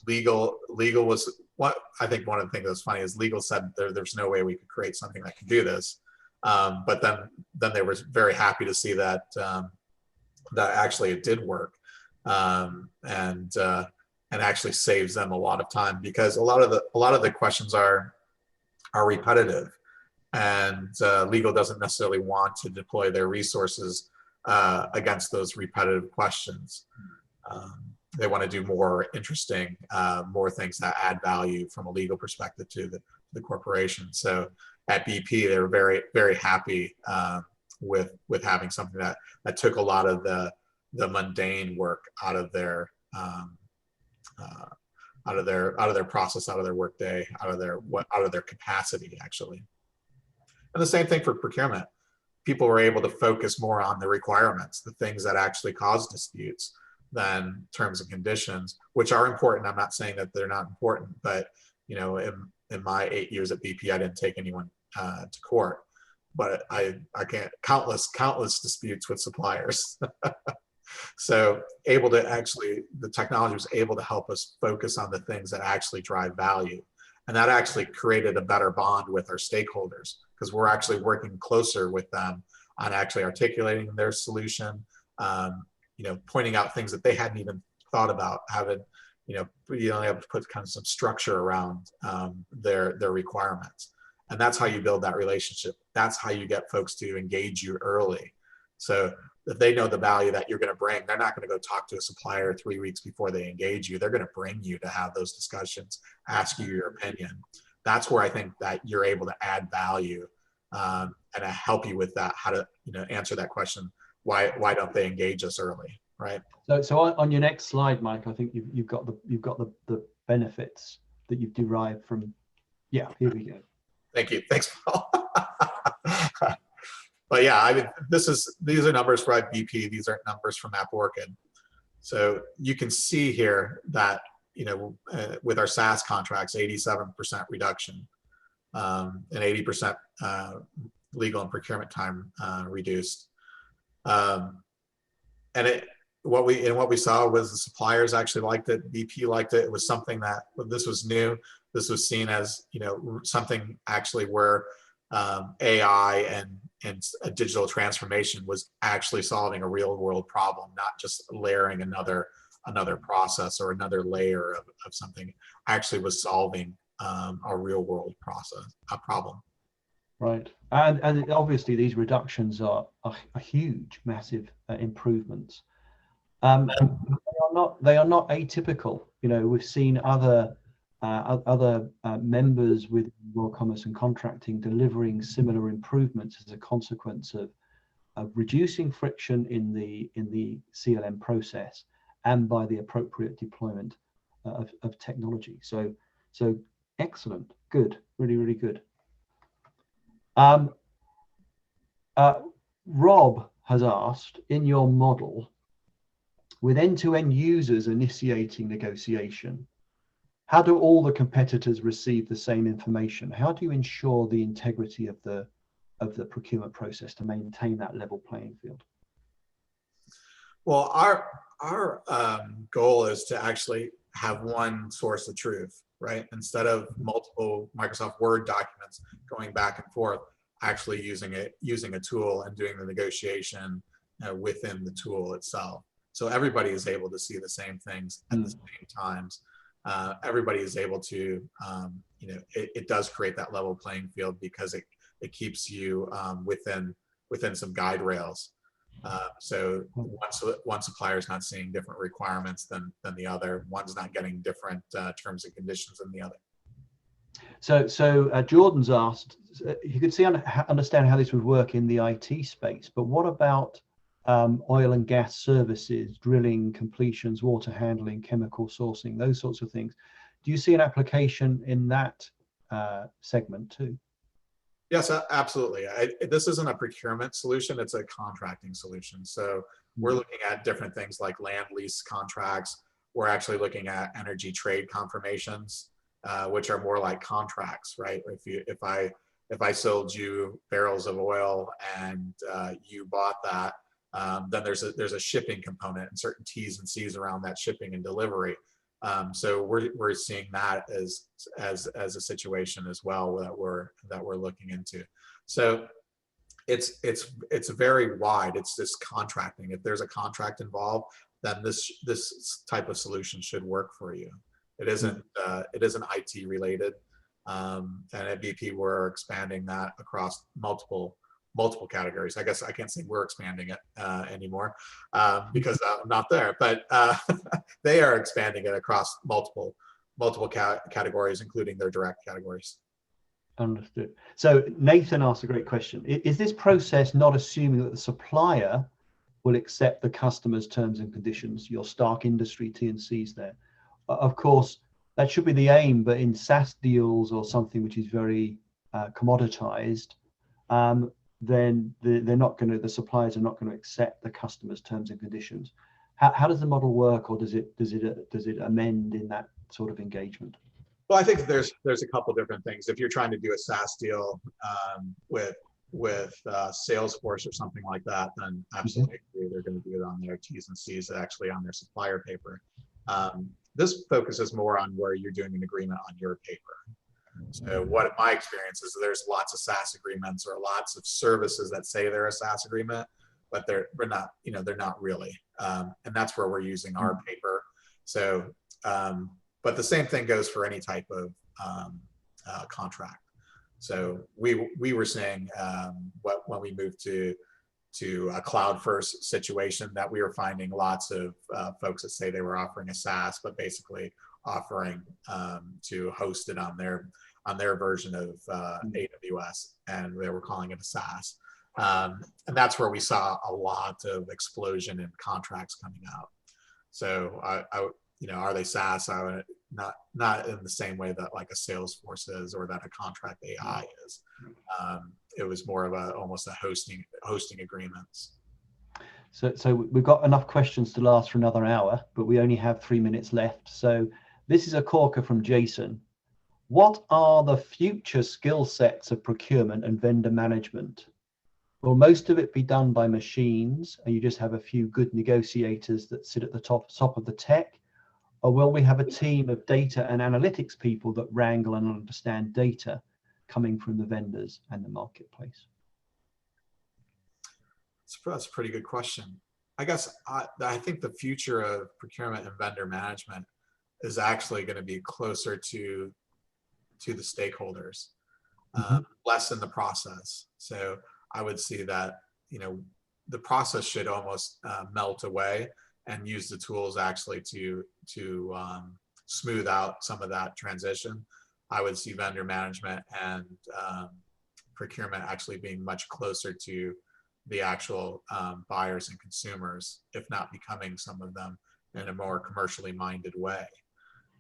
Legal was what I think one of the things that's funny is legal said there's no way we could create something that can do this. But then they were very happy to see that that actually it did work, and actually saves them a lot of time, because a lot of the questions are repetitive, and legal doesn't necessarily want to deploy their resources against those repetitive questions. They want to do more interesting, more things that add value from a legal perspective to the corporation. So at BP, they were very, very happy with having something that took a lot of the mundane work out of their process, out of their workday, out of their capacity, actually. And the same thing for procurement. People were able to focus more on the requirements, the things that actually cause disputes, than terms and conditions, which are important. I'm not saying that they're not important, but in my 8 years at BP, I didn't take anyone to court, but I can't countless disputes with suppliers. So the technology was able to help us focus on the things that actually drive value. And that actually created a better bond with our stakeholders, because we're actually working closer with them on actually articulating their solution, pointing out things that they hadn't even thought about, having, have to put kind of some structure around their requirements. And that's how you build that relationship. That's how you get folks to engage you early. So if they know the value that you're going to bring, they're not going to go talk to a supplier 3 weeks before they engage you. They're going to bring you to have those discussions, ask you your opinion. That's where I think that you're able to add value and to help you with that, how to answer that question. Why don't they engage us early, right? So on your next slide, Mike, I think you've got the benefits that you've derived from. Yeah, here we go. Thank you. Thanks, Paul. But yeah, I mean, these are numbers for BP. These aren't numbers from Orchid. So you can see here that with our SaaS contracts, 87% reduction, and 80% legal and procurement time reduced. And what we saw was the suppliers actually liked it. BP liked it. It was something that this was new. This was seen as something actually where AI and a digital transformation was actually solving a real world problem, not just layering another process or another layer of something. Actually was solving a real world problem. Right, and obviously these reductions are huge, massive improvements. They are not atypical. We've seen other members with World Commerce and Contracting delivering similar improvements as a consequence of reducing friction in the CLM process and by the appropriate deployment of technology. So excellent, good, really, really good. Rob has asked, in your model, with end-to-end users initiating negotiation, how do all the competitors receive the same information? How do you ensure the integrity of the procurement process to maintain that level playing field? Well, our goal is to actually have one source of truth, right? Instead of multiple Microsoft Word documents going back and forth, actually using a tool and doing the negotiation within the tool itself. So everybody is able to see the same things at the same times. everybody is able to, it does create that level playing field because it keeps you within some guide rails. So one supplier is not seeing different requirements than the other. One's not getting different terms and conditions than the other. So Jordan's asked, you could understand how this would work in the IT space, but what about oil and gas services, drilling, completions, water handling, chemical sourcing, those sorts of things? Do you see an application in that segment too? Yes, absolutely. This isn't a procurement solution, it's a contracting solution. So we're looking at different things like land lease contracts. We're actually looking at energy trade confirmations, which are more like contracts, right? If I sold you barrels of oil and you bought that, then there's a shipping component and certain T's and C's around that shipping and delivery. So we're seeing that as a situation as well that we're looking into. So it's very wide. It's this contracting. If there's a contract involved, then this type of solution should work for you. It isn't IT related. And at BP we're expanding that across multiple categories. I guess I can't say we're expanding it anymore because I'm not there, but they are expanding it across multiple categories, including their direct categories. Understood. So Nathan asked a great question. Is this process not assuming that the supplier will accept the customer's terms and conditions, your Stark Industry T&Cs there? Of course, that should be the aim, but in SaaS deals or something which is very commoditized, then the suppliers are not going to accept the customer's terms and conditions. How does the model work, or does it amend in that sort of engagement? Well, I think there's a couple different things. If you're trying to do a SaaS deal with Salesforce or something like that, then absolutely they're going to do it on their T's and C's, actually on their supplier paper. This focuses more on where you're doing an agreement on your paper. So what my experience is, there's lots of SaaS agreements or lots of services that say they're a SaaS agreement, but they're not, they're not really. And that's where we're using our paper. So, but the same thing goes for any type of contract. So we were saying when we moved to a cloud first situation, that we were finding lots of folks that say they were offering a SaaS, but basically offering to host it on their version of AWS, and they were calling it a SaaS. And that's where we saw a lot of explosion in contracts coming out. So are they SaaS? Not in the same way that like a Salesforce is or that a ContractAI is. It was more of almost a hosting agreements. So we've got enough questions to last for another hour, but we only have 3 minutes left. So this is a corker from Jason. What are the future skill sets of procurement and vendor management? Will most of it be done by machines and you just have a few good negotiators that sit at the top of the tech? Or will we have a team of data and analytics people that wrangle and understand data coming from the vendors and the marketplace? That's a pretty good question. I guess I think the future of procurement and vendor management is actually going to be closer to the stakeholders, less in the process. So I would see that the process should almost melt away and use the tools actually to smooth out some of that transition. I would see vendor management and procurement actually being much closer to the actual buyers and consumers, if not becoming some of them in a more commercially minded way.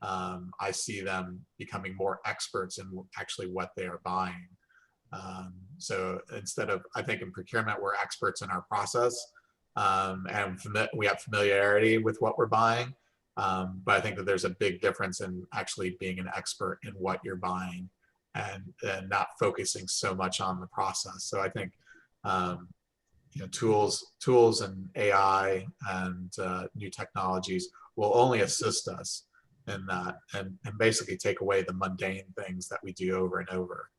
I see them becoming more experts in actually what they are buying. So instead of, I think in procurement, we're experts in our process, and we have familiarity with what we're buying. But I think that there's a big difference in actually being an expert in what you're buying and not focusing so much on the process. So I think tools and AI and new technologies will only assist us in that and basically take away the mundane things that we do over and over.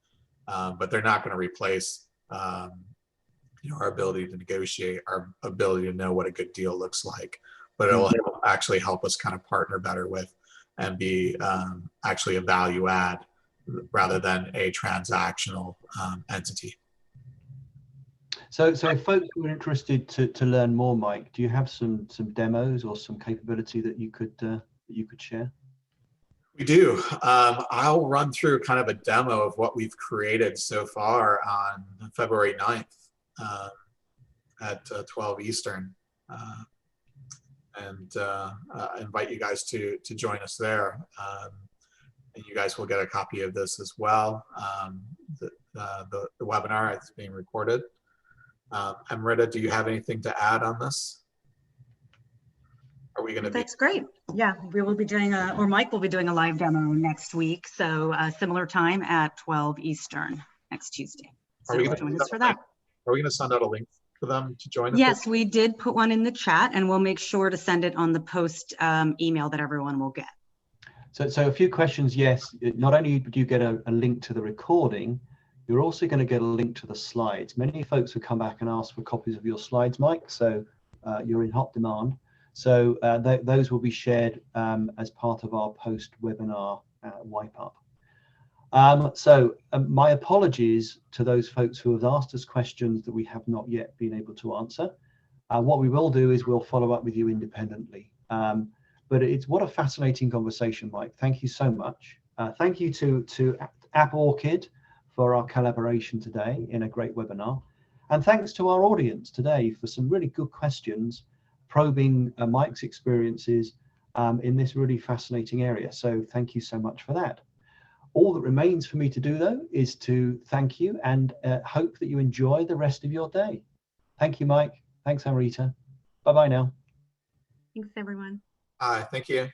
But they're not going to replace our ability to negotiate, our ability to know what a good deal looks like. But it'll actually help us kind of partner better with and be actually a value add rather than a transactional entity. So if folks were interested to learn more, Mike, do you have some demos or some capability that you could share? We do. I'll run through kind of a demo of what we've created so far on February 9th at 12 Eastern, and invite you guys to join us there. And you guys will get a copy of this as well. The webinar is being recorded. Amrita, do you have anything to add on this? Are we going to be? That's great. Yeah, we will be doing or Mike will be doing a live demo next week. So similar time at 12 Eastern next Tuesday. So join us for that. Are we going to send out a link for them to join us? Yes, we did put one in the chat, and we'll make sure to send it on the post email that everyone will get. So a few questions. Yes, not only do you get a link to the recording, you're also going to get a link to the slides. Many folks will come back and ask for copies of your slides, Mike. So you're in hot demand. So those will be shared as part of our post-webinar wipe up. My apologies to those folks who have asked us questions that we have not yet been able to answer. What we will do is we'll follow up with you independently. But it's what a fascinating conversation, Mike. Thank you so much. Thank you to App Orchid for our collaboration today in a great webinar. And thanks to our audience today for some really good questions, probing Mike's experiences in this really fascinating area. So thank you so much for that. All that remains for me to do, though, is to thank you and hope that you enjoy the rest of your day. Thank you, Mike. Thanks, Amrita. Bye-bye now. Thanks, everyone. Thank you.